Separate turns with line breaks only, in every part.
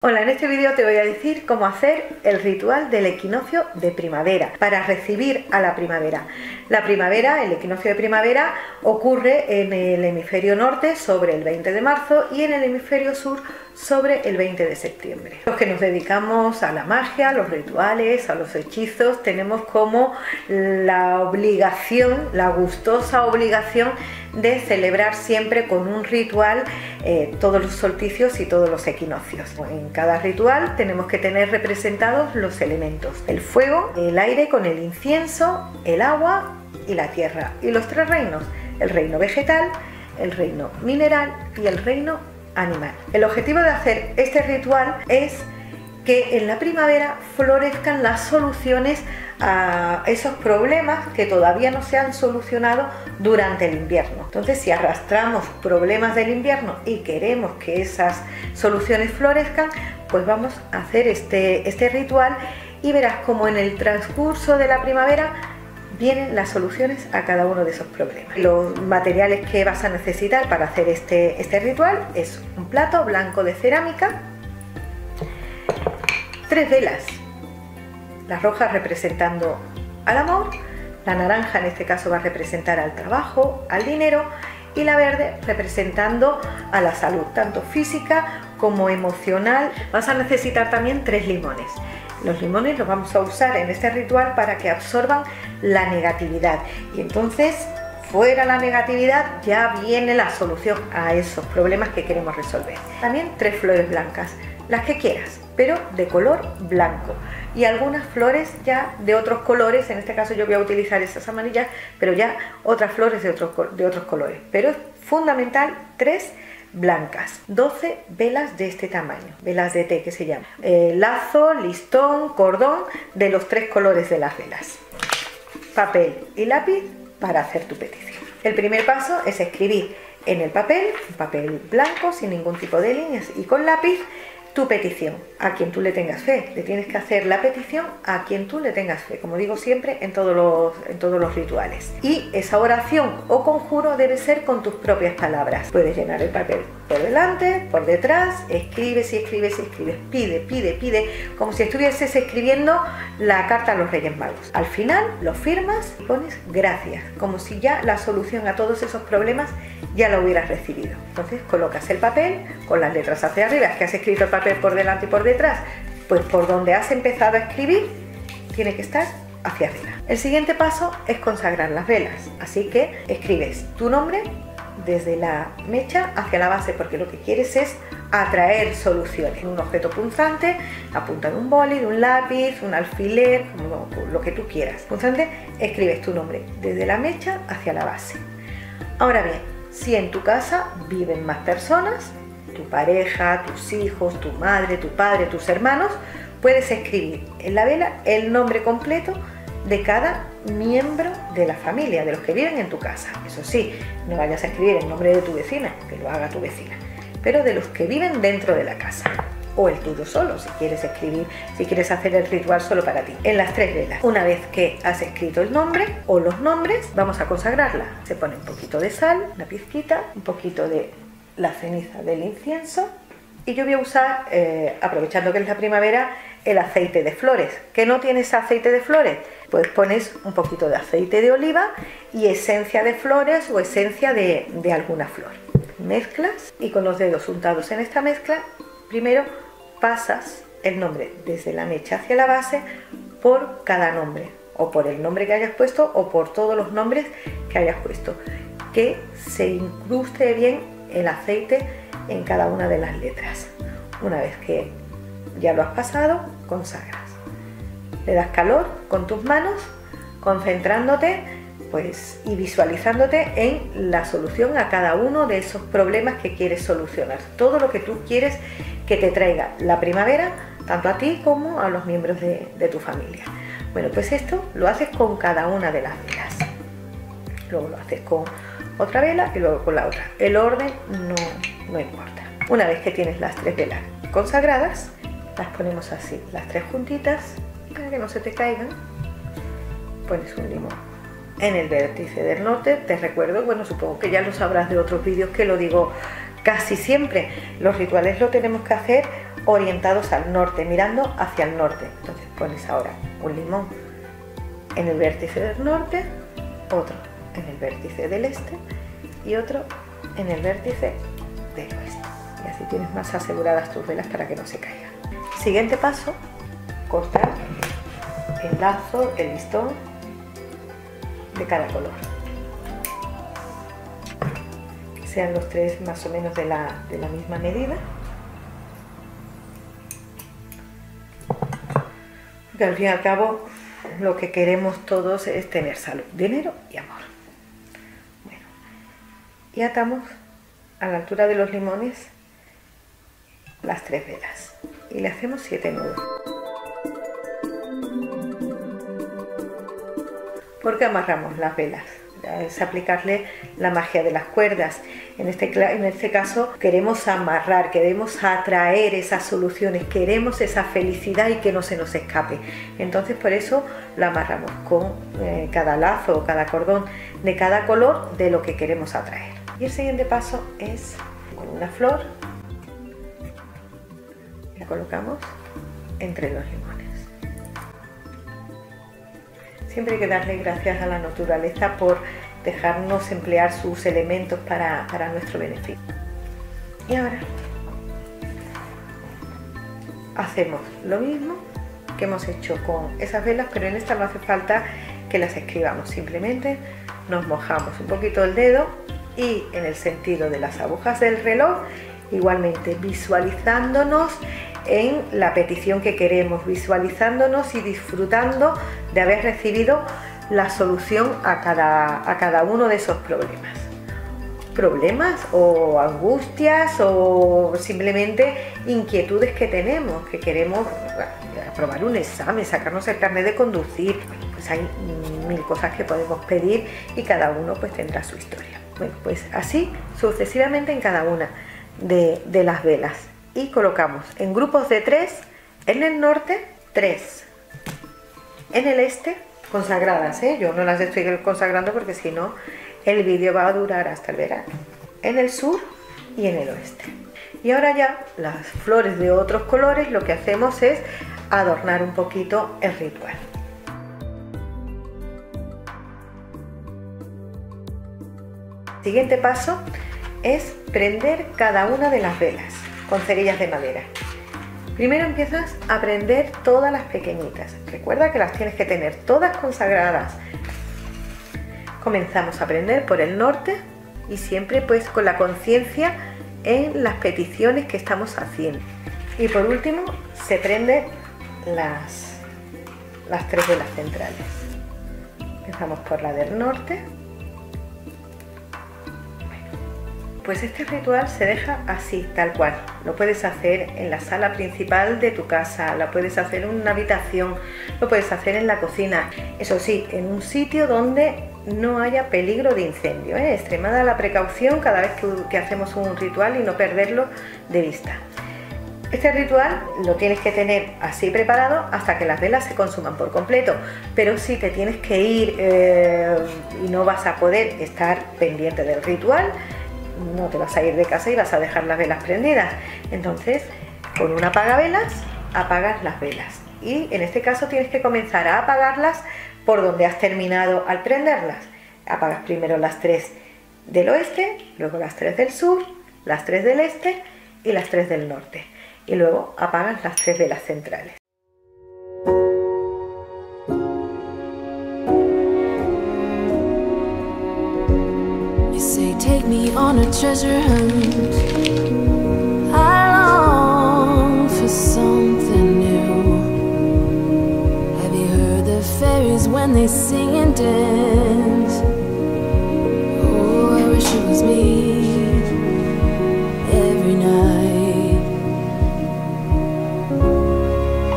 Hola, en este vídeo te voy a decir cómo hacer el ritual del equinoccio de primavera para recibir a la primavera. La primavera, el equinoccio de primavera, ocurre en el hemisferio norte sobre el 20 de marzo y en el hemisferio sur sobre el 20 de septiembre. Los que nos dedicamos a la magia, a los rituales, a los hechizos, tenemos como la obligación, la gustosa obligación de celebrar siempre con un ritual todos los solsticios y todos los equinoccios. En cada ritual tenemos que tener representados los elementos: el fuego, el aire con el incienso, el agua y la tierra, y los tres reinos: el reino vegetal, el reino mineral y el reino animal. El objetivo de hacer este ritual es que en la primavera florezcan las soluciones a esos problemas que todavía no se han solucionado durante el invierno. Entonces, si arrastramos problemas del invierno y queremos que esas soluciones florezcan, pues vamos a hacer este ritual y verás cómo en el transcurso de la primavera vienen las soluciones a cada uno de esos problemas. Los materiales que vas a necesitar para hacer este ritual es un plato blanco de cerámica, 3 velas, la roja representando al amor, la naranja en este caso va a representar al trabajo, al dinero, y la verde representando a la salud, tanto física como emocional. Vas a necesitar también 3 limones. Los limones los vamos a usar en este ritual para que absorban la negatividad, y entonces fuera la negatividad ya viene la solución a esos problemas que queremos resolver. También 3 flores blancas, las que quieras, pero de color blanco, y algunas flores ya de otros colores. En este caso yo voy a utilizar esas amarillas, pero ya otras flores de otros colores, pero es fundamental 3 blancas, 12 velas de este tamaño, velas de té que se llama, lazo, listón, cordón de los 3 colores de las velas, papel y lápiz para hacer tu petición. El primer paso es escribir en el papel, un papel blanco sin ningún tipo de líneas y con lápiz, tu petición, a quien tú le tengas fe. Le tienes que hacer la petición a quien tú le tengas fe, como digo siempre en todos los rituales. Y esa oración o conjuro debe ser con tus propias palabras. Puedes llenar el papel por delante, por detrás, escribes y escribes y escribes, pide, como si estuvieses escribiendo la carta a los Reyes Magos. Al final lo firmas y pones gracias, como si ya la solución a todos esos problemas ya la hubieras recibido. Entonces colocas el papel con las letras hacia arriba. Es que has escrito el papel por delante y por detrás, pues por donde has empezado a escribir tiene que estar hacia arriba. El siguiente paso es consagrar las velas, así que escribes tu nombre desde la mecha hacia la base, porque lo que quieres es atraer soluciones. Un objeto punzante, la punta de un boli, de un lápiz, un alfiler, lo que tú quieras. Punzante, escribes tu nombre desde la mecha hacia la base. Ahora bien, si en tu casa viven más personas, tu pareja, tus hijos, tu madre, tu padre, tus hermanos, puedes escribir en la vela el nombre completo de cada miembro de la familia, de los que viven en tu casa. Eso sí, no vayas a escribir el nombre de tu vecina, que lo haga tu vecina, pero de los que viven dentro de la casa, o el tuyo solo, si quieres escribir, si quieres hacer el ritual solo para ti. En las 3 velas, una vez que has escrito el nombre o los nombres, vamos a consagrarla. Se pone un poquito de sal, una pizquita, un poquito de la ceniza del incienso, y yo voy a usar, aprovechando que es la primavera, el aceite de flores. ¿Que no tienes aceite de flores? Pues pones un poquito de aceite de oliva y esencia de flores o esencia de alguna flor. Mezclas y con los dedos untados en esta mezcla, primero pasas el nombre desde la mecha hacia la base por cada nombre, o por el nombre que hayas puesto o por todos los nombres que hayas puesto, que se incruste bien el aceite en cada una de las letras. Una vez que ya lo has pasado, consagras. Le das calor con tus manos, concentrándote y visualizándote en la solución a cada uno de esos problemas que quieres solucionar. Todo lo que tú quieres que te traiga la primavera, tanto a ti como a los miembros de tu familia. Bueno, pues esto lo haces con cada una de las velas. Luego lo haces con otra vela y luego con la otra. El orden no importa. Una vez que tienes las 3 velas consagradas, las ponemos así, las 3 juntitas, para que no se te caigan. Pones un limón en el vértice del norte. Te recuerdo, bueno, supongo que ya lo sabrás de otros vídeos que lo digo casi siempre, los rituales lo tenemos que hacer orientados al norte, mirando hacia el norte. Entonces pones ahora un limón en el vértice del norte, otro en el vértice del este y otro en el vértice del oeste. Y así tienes más aseguradas tus velas para que no se caigan. Siguiente paso, cortar el lazo, el listón de cada color. Que sean los tres más o menos de la misma medida. Porque al fin y al cabo lo que queremos todos es tener salud, dinero y amor. Bueno, y atamos a la altura de los limones las 3 velas y le hacemos 7 nudos. ¿Por qué amarramos las velas? Es aplicarle la magia de las cuerdas. En este caso queremos amarrar, queremos atraer esas soluciones, queremos esa felicidad y que no se nos escape. Entonces por eso la amarramos con cada lazo o cada cordón de cada color de lo que queremos atraer. Y el siguiente paso es con una flor, la colocamos entre los limones. Siempre hay que darle gracias a la naturaleza por dejarnos emplear sus elementos para nuestro beneficio. Y ahora hacemos lo mismo que hemos hecho con esas velas, pero en esta no hace falta que las escribamos, simplemente nos mojamos un poquito el dedo y en el sentido de las agujas del reloj, igualmente visualizándonos en la petición que queremos, visualizándonos y disfrutando de haber recibido la solución a cada uno de esos problemas o angustias o simplemente inquietudes que tenemos, que queremos aprobar un examen, sacarnos el carnet de conducir. Pues hay 1000 cosas que podemos pedir y cada uno pues tendrá su historia. Bueno, pues así sucesivamente en cada una de las velas. Y colocamos en grupos de 3 en el norte, 3 en el este, consagradas, yo no las estoy consagrando porque si no el vídeo va a durar hasta el verano, en el sur y en el oeste. Y ahora ya las flores de otros colores lo que hacemos es adornar un poquito el ritual. Siguiente paso es prender cada una de las velas con cerillas de madera. Primero empiezas a prender todas las pequeñitas. Recuerda que las tienes que tener todas consagradas. Comenzamos a prender por el norte y siempre pues con la conciencia en las peticiones que estamos haciendo. Y por último se prenden las 3 velas centrales. Empezamos por la del norte. Pues este ritual se deja así, tal cual. Lo puedes hacer en la sala principal de tu casa, lo puedes hacer en una habitación, lo puedes hacer en la cocina. Eso sí, en un sitio donde no haya peligro de incendio. Extremada la precaución cada vez que hacemos un ritual y no perderlo de vista. Este ritual lo tienes que tener así preparado hasta que las velas se consuman por completo, pero si te tienes que ir y no vas a poder estar pendiente del ritual, no te vas a ir de casa y vas a dejar las velas prendidas. Entonces, con un apagavelas, apagas las velas. Y en este caso tienes que comenzar a apagarlas por donde has terminado al prenderlas. Apagas primero las 3 del oeste, luego las 3 del sur, las 3 del este y las 3 del norte. Y luego apagas las 3 velas centrales.
Take me on a treasure hunt. I long for something new. Have you heard the fairies when they sing and dance? Oh, I wish it was me every night.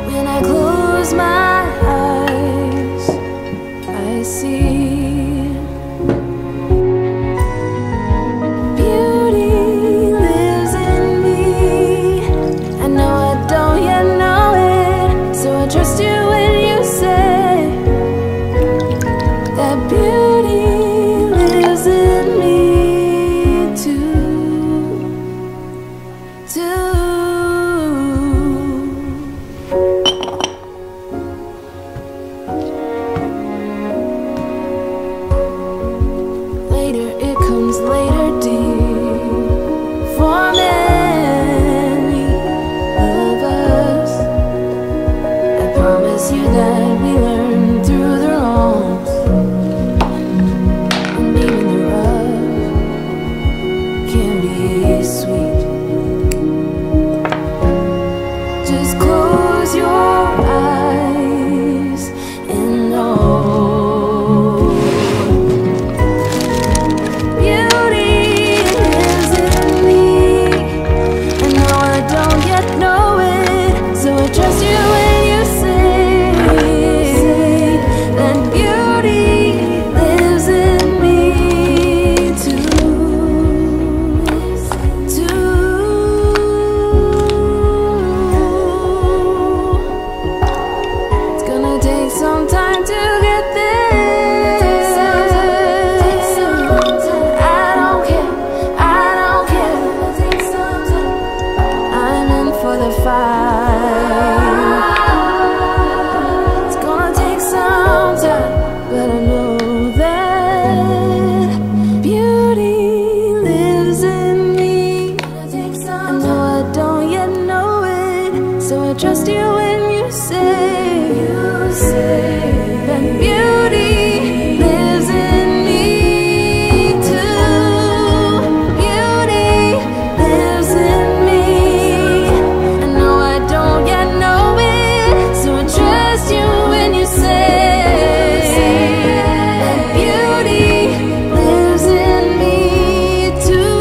When I close my eyes, I see too. So I trust you when you say that beauty lives in me too. Beauty lives in me. I know I don't yet know it, so I trust you when you say that beauty lives in me too.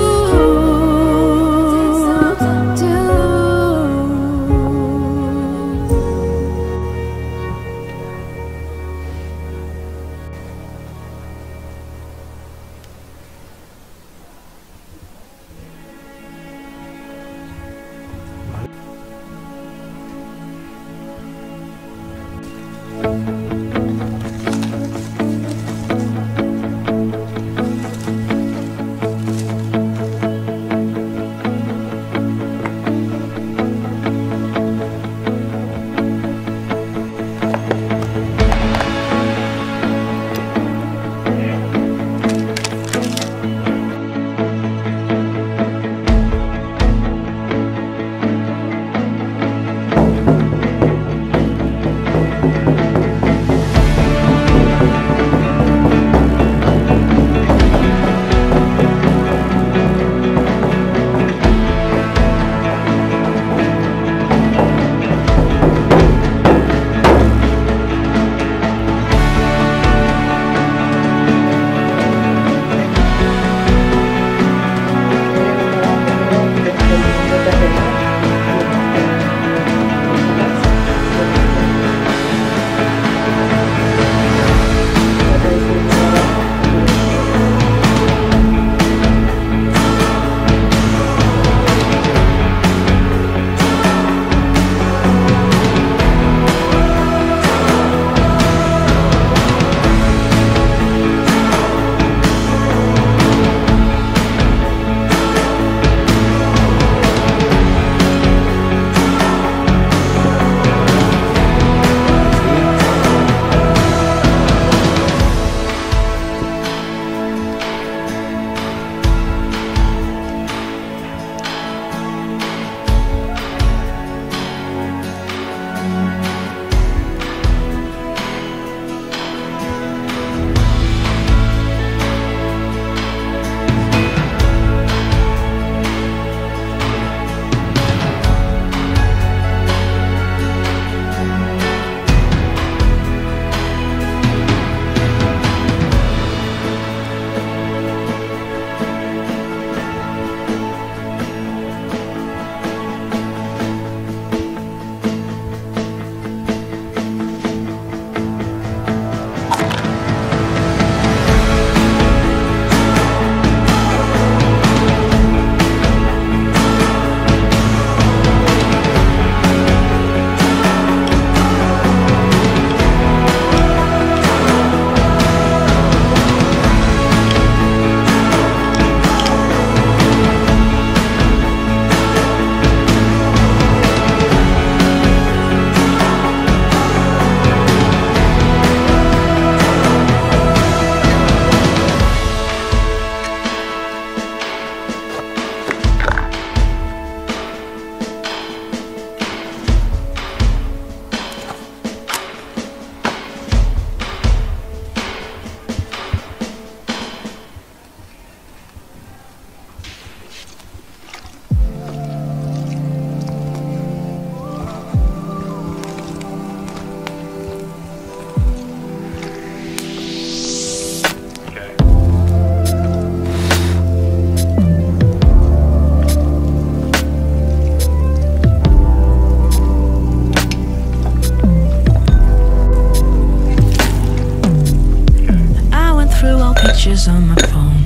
pictures on my phone.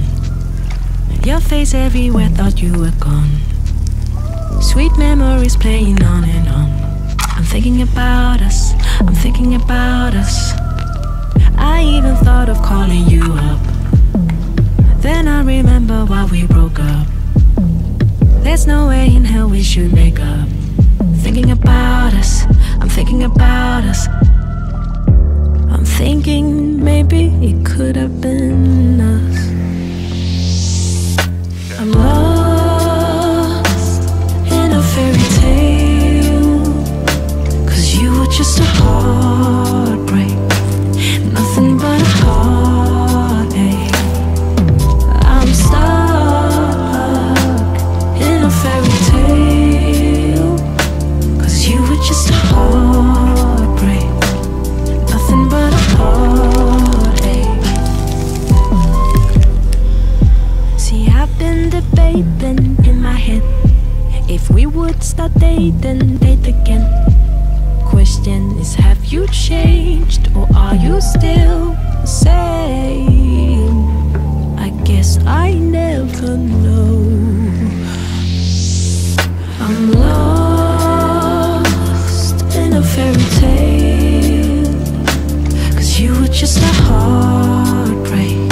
Your face everywhere, thought you were gone. Sweet memories playing on and on. I'm thinking about us, I'm thinking about us. I even thought of calling you up. Then I remember why we broke up. There's no way in hell we should make up. Thinking about us, I'm thinking about us. I'm thinking maybe it could have been us. I'm lost in a fairy tale. is, have you changed or are you still the same? I guess I never know. I'm lost in a fairy tale, 'cause you were just a heartbreak,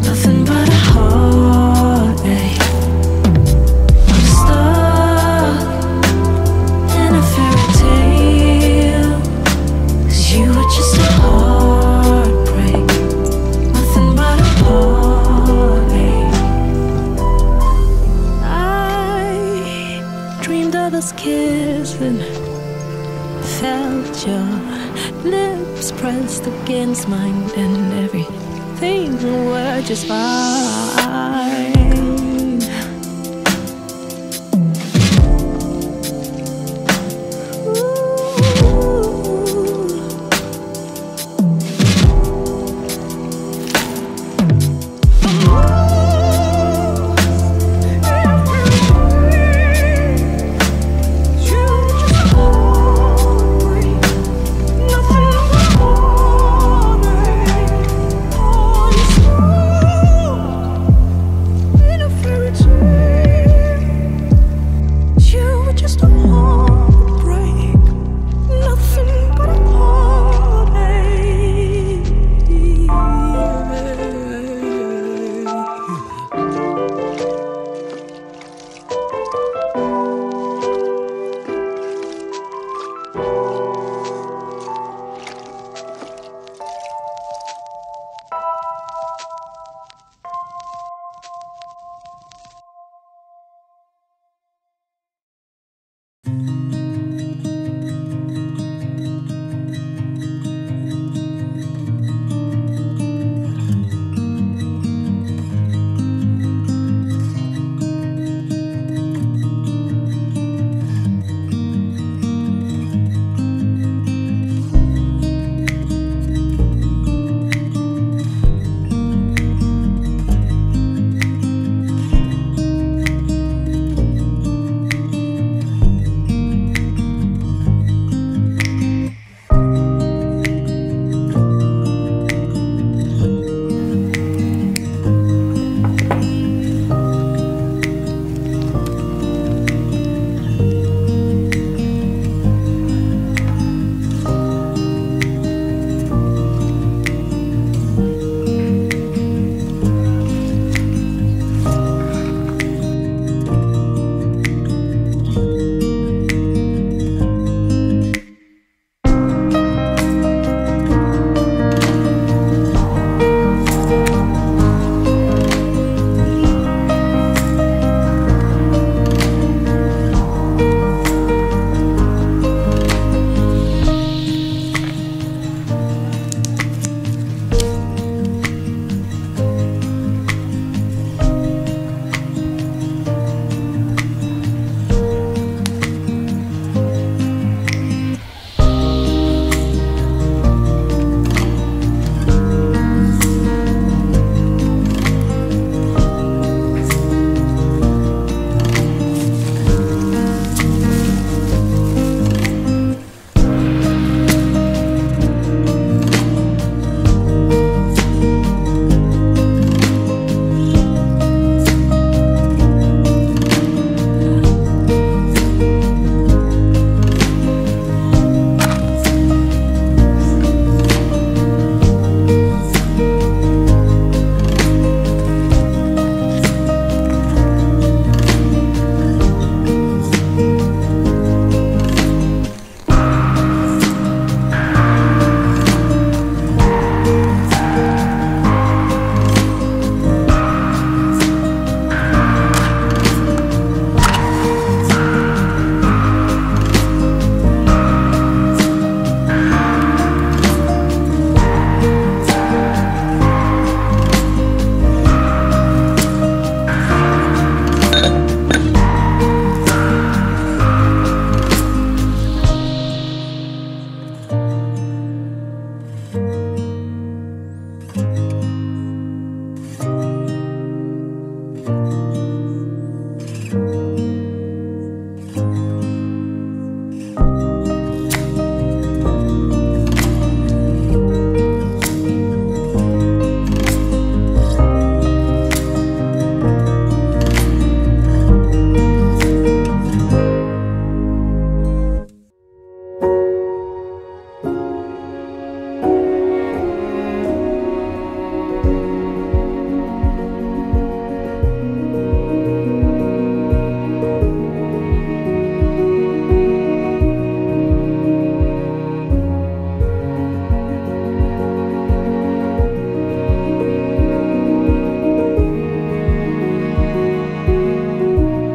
nothing but a heartache. I'm stuck in a fairy tale, 'cause you were just a heartbreak, nothing but a heartache. I dreamed of us kissing, felt your lips pressed against mine, and everything were just fine.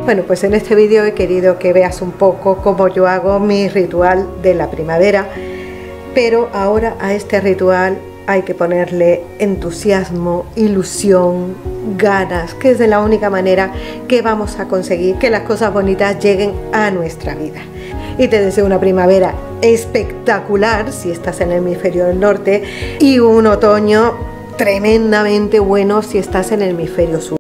Bueno, pues en este vídeo he querido que veas un poco cómo yo hago mi ritual de la primavera, pero ahora a este ritual hay que ponerle entusiasmo, ilusión, ganas, que es de la única manera que vamos a conseguir que las cosas bonitas lleguen a nuestra vida. Y te deseo una primavera espectacular si estás en el hemisferio del norte y un otoño tremendamente bueno si estás en el hemisferio sur.